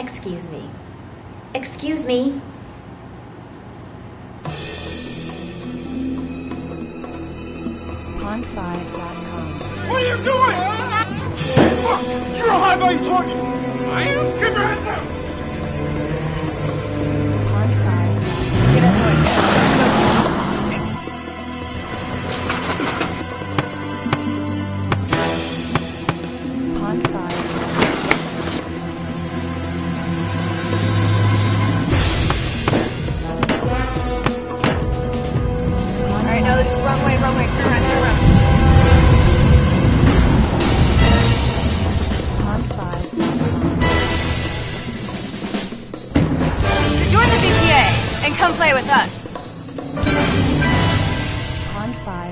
Excuse me. Excuse me. Pond5.com. What are you doing? Look, you're a high-value target. I am. Keep your hands down. Pond5. Alright, no, this is wrong way, wrong way. Turn around, turn around. Pond5. Join the VPA and come play with us. Pond5.